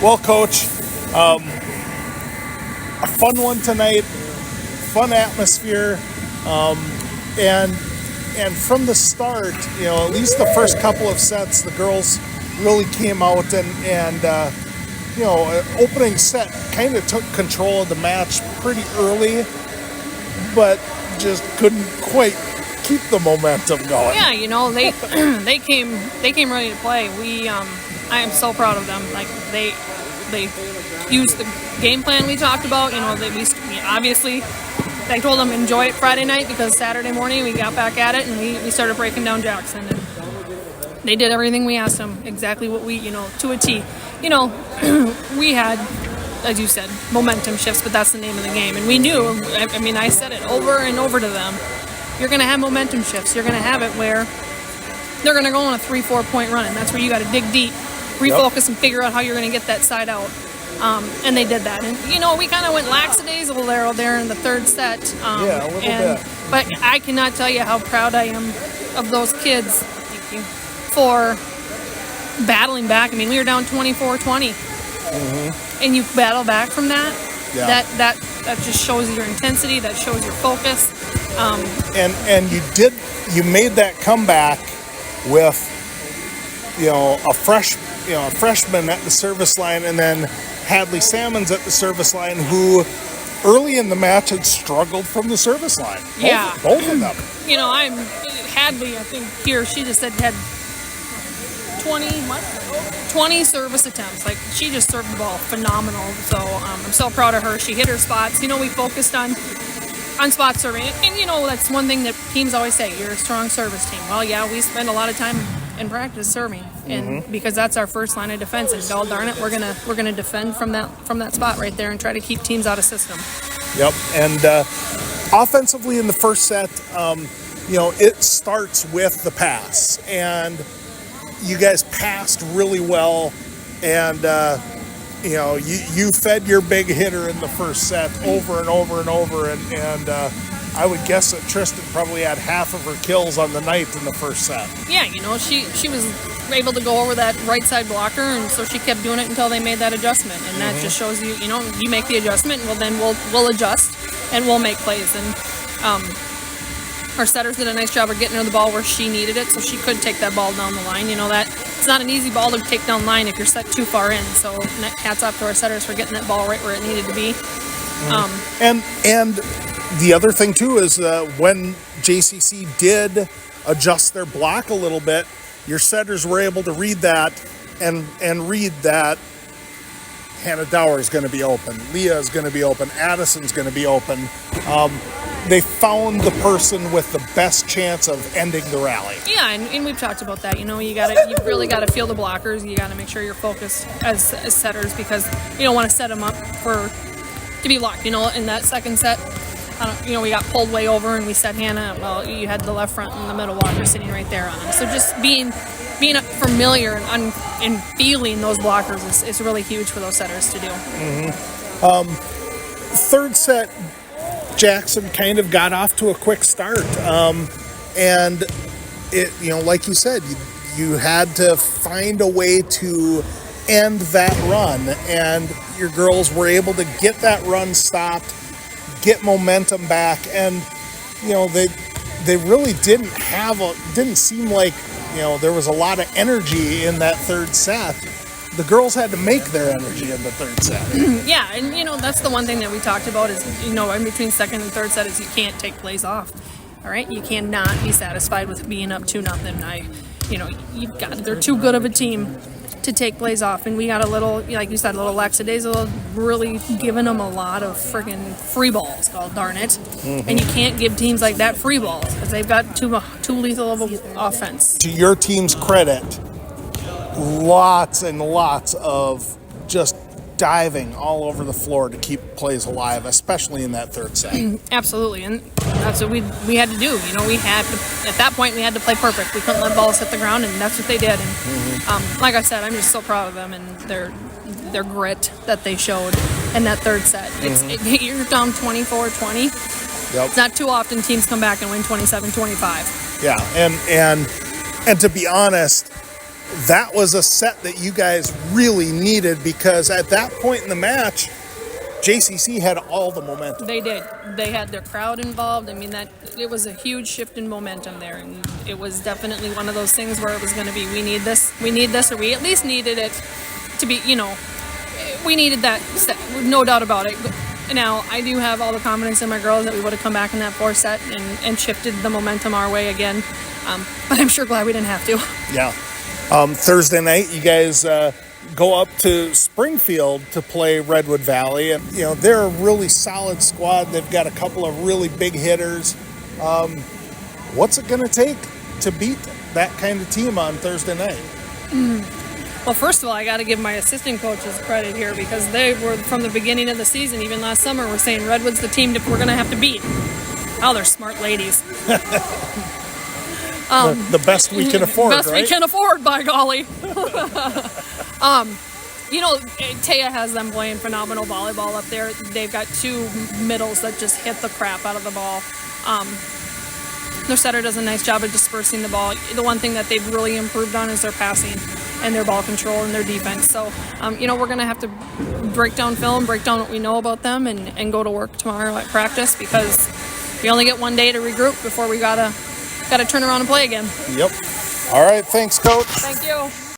Well, Coach, a fun one tonight, fun atmosphere, and from the start, at least the first couple of sets, the girls really came out and opening set kind of took control of the match pretty early, but just couldn't quite keep the momentum going. Yeah, they came ready to play. I am so proud of them. Like they used the game plan we talked about. Obviously I told them enjoy it Friday night because Saturday morning we got back at it and we started breaking down Jackson, and they did everything we asked them, exactly what we to a T. We had, as you said, momentum shifts, but that's the name of the game, and we knew. I said it over and over to them. You're going to have momentum shifts. You're going to have it where they're going to go on a 3-4 point run, and that's where you got to dig deep, refocus, and figure out how you're going to get that side out. And they did that. And, we kind of went lackadaisical there in the third set. A little bit. But I cannot tell you how proud I am of those kids for battling back. We were down 24-20. Mm-hmm. And you battle back from that. Yeah. That just shows your intensity. That shows your focus. And you made that comeback with a freshman at the service line, and then Hadley Salmons at the service line, who early in the match had struggled from the service line. Both of them. Hadley, I think here she just had 20 service attempts. Like, she just served the ball phenomenal. So I'm so proud of her. She hit her spots. We focused on spot serving. And that's one thing that teams always say, you're a strong service team. Well, yeah, we spend a lot of time in practice serving, and because that's our first line of defense, and god darn it, we're gonna defend from that spot right there and try to keep teams out of system. Yep. And offensively in the first set, it starts with the pass, and you guys passed really well, and you fed your big hitter in the first set over and over and over, and I would guess that Tristan probably had half of her kills on the night in the first set. Yeah, she was able to go over that right side blocker, and so she kept doing it until they made that adjustment, and that just shows you, you make the adjustment, well then we'll adjust and we'll make plays. And our setters did a nice job of getting her the ball where she needed it, so she could take that ball down the line. That it's not an easy ball to take down line if you're set too far in. So hats off to our setters for getting that ball right where it needed to be. And the other thing too is when JCC did adjust their block a little bit, your setters were able to read that and read that Hannah Dower is going to be open, Leah is going to be open, Addison's going to be open. They found the person with the best chance of ending the rally. Yeah, and we've talked about that. You really got to feel the blockers. You got to make sure you're focused as setters, because you don't want to set them up to be blocked. In that second set, we got pulled way over and we set Hannah. Well, you had the left front and the middle blocker sitting right there on them. So just being familiar and feeling those blockers is really huge for those setters to do. Mm-hmm. Third set, Jackson kind of got off to a quick start, and it, like you said, you had to find a way to end that run, and your girls were able to get that run stopped, get momentum back, and they really didn't seem like there was a lot of energy in that third set. The girls had to make their energy in the third set. Yeah, and that's the one thing that we talked about is in between second and third set is you can't take plays off. All right, you cannot be satisfied with being up 2-0. They're too good of a team to take plays off, and we got a little, like you said, a little lackadaisical, really giving them a lot of friggin' free balls, god darn it. Mm-hmm. And you can't give teams like that free balls because they've got too lethal of an offense. To your team's credit, lots and lots of just diving all over the floor to keep plays alive, especially in that third set. Absolutely, and that's what we had to do. We had to, at that point, we had to play perfect. We couldn't let balls hit the ground, and that's what they did. And like I said, I'm just so proud of them and their grit that they showed in that third set. You're down 24-20. Yep. It's not too often teams come back and win 27-25. Yeah, and to be honest, that was a set that you guys really needed, because at that point in the match, JCC had all the momentum. They did. They had their crowd involved. I mean, that it was a huge shift in momentum there, and it was definitely one of those things where it was going to be, we need this, or we at least needed it to be, we needed that set, no doubt about it. Now, I do have all the confidence in my girls that we would have come back in that fourth set and shifted the momentum our way again, but I'm sure glad we didn't have to. Yeah. Thursday night, you guys go up to Springfield to play Redwood Valley, and they're a really solid squad. They've got a couple of really big hitters. What's it going to take to beat that kind of team on Thursday night? Well, first of all, I got to give my assistant coaches credit here, because they were, from the beginning of the season, even last summer, were saying Redwood's the team that we're going to have to beat. Oh, they're smart ladies. The best we can afford, best right? we can afford, by golly. Taya has them playing phenomenal volleyball up there. They've got two middles that just hit the crap out of the ball. Their setter does a nice job of dispersing the ball. The one thing that they've really improved on is their passing and their ball control and their defense. So, we're going to have to break down film, break down what we know about them, and go to work tomorrow at practice, because we only get one day to regroup before we gotta turn around and play again. Yep. All right. Thanks, Coach. Thank you.